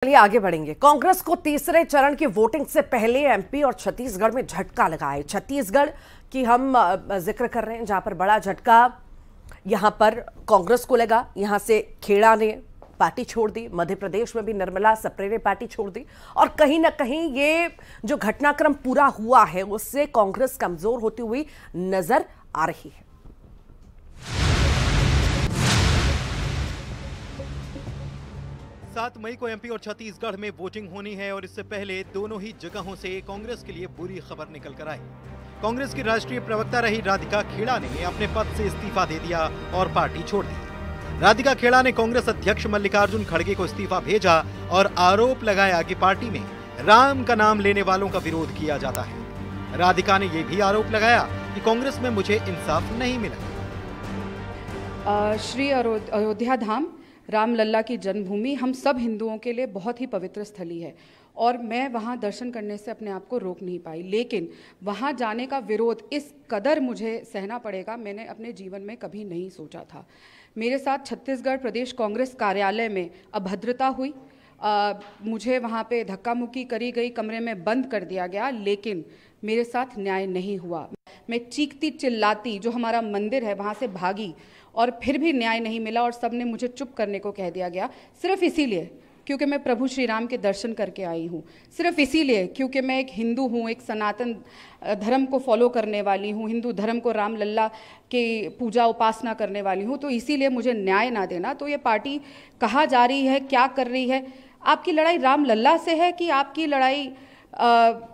चलिए आगे बढ़ेंगे। कांग्रेस को तीसरे चरण की वोटिंग से पहले एमपी और छत्तीसगढ़ में झटका लगा है। छत्तीसगढ़ की हम जिक्र कर रहे हैं, जहां पर बड़ा झटका यहां पर कांग्रेस को लगा। यहां से खेड़ा ने पार्टी छोड़ दी, मध्य प्रदेश में भी निर्मला सप्रे ने पार्टी छोड़ दी और कहीं ना कहीं ये जो घटनाक्रम पूरा हुआ है उससे कांग्रेस कमजोर होती हुई नजर आ रही है। 7 मई को एमपी और छत्तीसगढ़ में वोटिंग होनी है और इससे पहले दोनों ही जगहों से कांग्रेस के लिए बुरी खबर निकल कर आई। कांग्रेस की राष्ट्रीय प्रवक्ता रही राधिका खेड़ा ने अपने पद से इस्तीफा दे दिया और पार्टी छोड़ दी। राधिका खेड़ा ने कांग्रेस अध्यक्ष मल्लिकार्जुन खड़गे को इस्तीफा भेजा और आरोप लगाया कि पार्टी में राम का नाम लेने वालों का विरोध किया जाता है। राधिका ने यह भी आरोप लगाया कि कांग्रेस में मुझे इंसाफ नहीं मिला। श्री अयोध्या धाम रामलल्ला की जन्मभूमि हम सब हिंदुओं के लिए बहुत ही पवित्र स्थली है और मैं वहाँ दर्शन करने से अपने आप को रोक नहीं पाई, लेकिन वहाँ जाने का विरोध इस कदर मुझे सहना पड़ेगा, मैंने अपने जीवन में कभी नहीं सोचा था। मेरे साथ छत्तीसगढ़ प्रदेश कांग्रेस कार्यालय में अभद्रता हुई, मुझे वहाँ पे धक्का मुक्की करी गई, कमरे में बंद कर दिया गया, लेकिन मेरे साथ न्याय नहीं हुआ। मैं चीखती चिल्लाती जो हमारा मंदिर है वहाँ से भागी और फिर भी न्याय नहीं मिला और सबने मुझे चुप करने को कह दिया गया, सिर्फ इसीलिए क्योंकि मैं प्रभु श्री राम के दर्शन करके आई हूँ, सिर्फ इसीलिए क्योंकि मैं एक हिंदू हूँ, एक सनातन धर्म को फॉलो करने वाली हूँ, हिंदू धर्म को रामलल्ला की पूजा उपासना करने वाली हूँ, तो इसीलिए मुझे न्याय ना देना। तो ये पार्टी कहाँ जा रही है, क्या कर रही है? आपकी लड़ाई रामलल्ला से है कि आपकी लड़ाई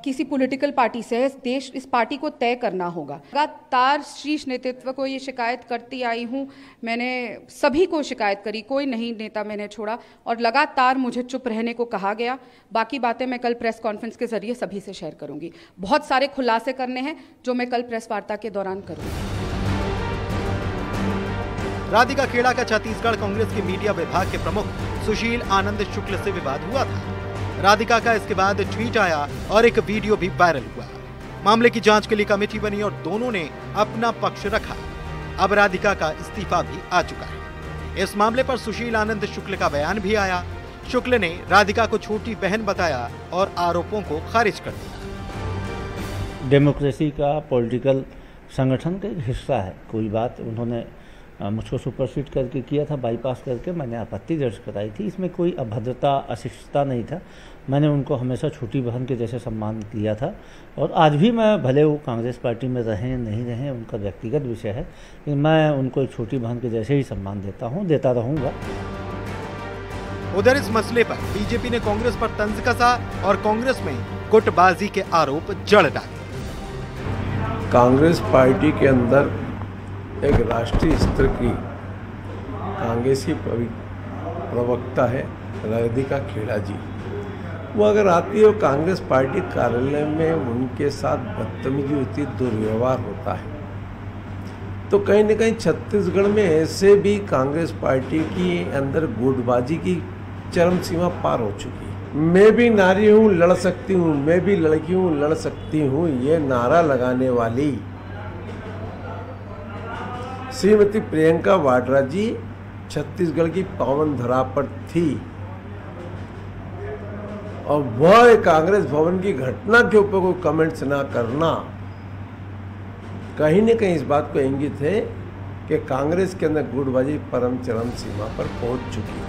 किसी पॉलिटिकल पार्टी से है? देश इस पार्टी को तय करना होगा। लगातार शीर्ष नेतृत्व को ये शिकायत करती आई हूँ, मैंने सभी को शिकायत करी, कोई नहीं नेता मैंने छोड़ा और लगातार मुझे चुप रहने को कहा गया। बाकी बातें मैं कल प्रेस कॉन्फ्रेंस के जरिए सभी से शेयर करूंगी। बहुत सारे खुलासे करने हैं जो मैं कल प्रेस वार्ता के दौरान करूंगी। राधिका खेड़ा का छत्तीसगढ़ कांग्रेस के मीडिया विभाग के प्रमुख सुशील आनंद शुक्ल से विवाद हुआ था। राधिका का इसके बाद ट्वीट आया और एक वीडियो भी वायरल हुआ। मामले की जांच के लिए कमेटी बनी और दोनों ने अपना पक्ष रखा। अब राधिका का इस्तीफा भी आ चुका है। इस मामले पर सुशील आनंद शुक्ल का बयान भी आया। शुक्ल ने राधिका को छोटी बहन बताया और आरोपों को खारिज कर दिया। डेमोक्रेसी का पॉलिटिकल संगठन का एक हिस्सा है। कोई बात उन्होंने मुझको सुपरसीड करके किया था, बाईपास करके मैंने आपत्ति दर्ज कराई थी। इसमें कोई अभद्रता अशिष्टता नहीं था। मैंने उनको हमेशा छोटी बहन के जैसे सम्मान किया था और आज भी मैं, भले वो कांग्रेस पार्टी में रहें नहीं रहें उनका व्यक्तिगत विषय है, लेकिन मैं उनको एक छोटी बहन के जैसे ही सम्मान देता हूँ, देता रहूँगा। उधर इस मसले पर बीजेपी ने कांग्रेस पर तंज कसा और कांग्रेस में गुटबाजी के आरोप जड़ डाले। कांग्रेस पार्टी के अंदर एक राष्ट्रीय स्तर की कांग्रेसी प्रवक्ता है राधिका खेड़ा जी। वो अगर आती है और कांग्रेस पार्टी कार्यालय में उनके साथ बदतमीजी होती, दुर्व्यवहार होता है, तो कहीं न कहीं छत्तीसगढ़ में ऐसे भी कांग्रेस पार्टी की अंदर गुटबाजी की चरम सीमा पार हो चुकी है। मैं भी नारी हूँ, लड़ सकती हूँ, मैं भी लड़की हूँ, लड़ सकती हूँ, ये नारा लगाने वाली श्रीमती प्रियंका वाड्रा जी छत्तीसगढ़ की पावन धरा पर थी और वह कांग्रेस भवन की घटना के ऊपर कोई कमेंट्स ना करना कहीं न कहीं इस बात को इंगित है कि कांग्रेस के अंदर गुटबाजी परम चरम सीमा पर पहुंच चुकी है।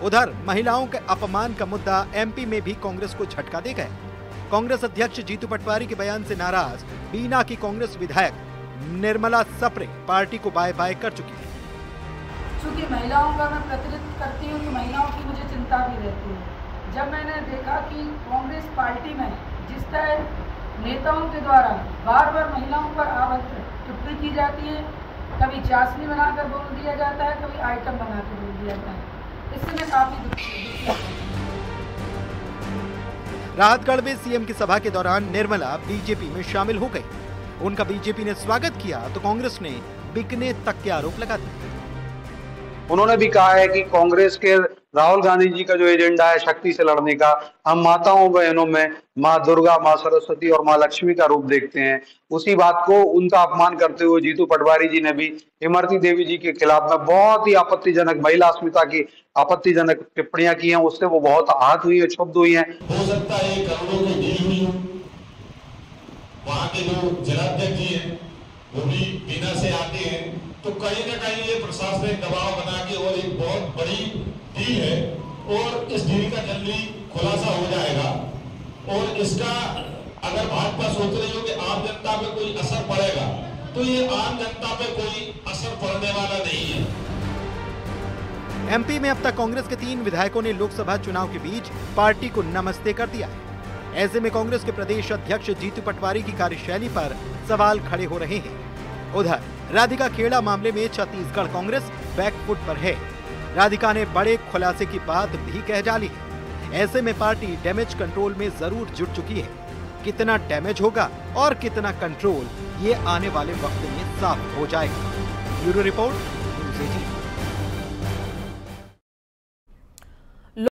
उधर महिलाओं के अपमान का मुद्दा एमपी में भी कांग्रेस को झटका दे गया। कांग्रेस अध्यक्ष जीतू पटवारी के बयान से नाराज बीना की कांग्रेस विधायक निर्मला सप्रे पार्टी को बाय बाय कर चुकी है। चूँकि महिलाओं का मैं प्रतिनिधित्व करती हूँ, महिलाओं की मुझे चिंता भी रहती है। जब मैंने देखा कि कांग्रेस पार्टी में जिस तरह नेताओं के द्वारा बार बार महिलाओं पर अभद्र टिप्पणी की जाती है, कभी चाशनी बनाकर बोल दिया जाता है, कभी आइटम बनाकर बोल दिया जाता है, इससे मैं काफी दुखी। राहतगढ़ में सीएम की सभा के दौरान निर्मला बीजेपी में शामिल हो गई। उनका बीजेपी ने स्वागत किया तो कांग्रेस ने बिकने तक के आरोप लगा दिए। उन्होंने भी कहा है कि कांग्रेस के राहुल गांधी जी का जो एजेंडा है शक्ति से लड़ने का, हम माताओं बहनों में माँ दुर्गा, माँ सरस्वती और माँ लक्ष्मी का रूप देखते हैं। उसी बात को उनका अपमान करते हुए जीतू पटवारी जी ने भी इमरती देवी जी के खिलाफ में बहुत ही आपत्तिजनक, महिला अस्मिता की आपत्तिजनक टिप्पणियां की हैं। उससे वो बहुत आहत हुई है, क्षुब्ध हुई हैं। हो सकता है करोड़ों की डील हुई हो, वहां के जो जिलाध्यक्ष जी हैं वो भी बिना से आते हैं, तो कहीं ना कहीं ये प्रशासनिक दबाव बना के और एक बहुत बड़ी डील है और इस डील का जल्दी खुलासा हो जाएगा। और इसका अगर भाजपा सोच रही हो कि आम जनता पे कोई असर पड़ेगा, तो ये आम जनता पे कोई असर पड़ने वाला नहीं है। एमपी में अब तक कांग्रेस के 3 विधायकों ने लोकसभा चुनाव के बीच पार्टी को नमस्ते कर दिया है। ऐसे में कांग्रेस के प्रदेश अध्यक्ष जीतू पटवारी की कार्यशैली पर सवाल खड़े हो रहे हैं। उधर राधिका खेड़ा मामले में छत्तीसगढ़ कांग्रेस बैकफुट पर है। राधिका ने बड़े खुलासे की बात भी कह डाली है। ऐसे में पार्टी डैमेज कंट्रोल में जरूर जुट चुकी है। कितना डैमेज होगा और कितना कंट्रोल, ये आने वाले वक्त में साफ हो जाएगा। Bureau report, news 18।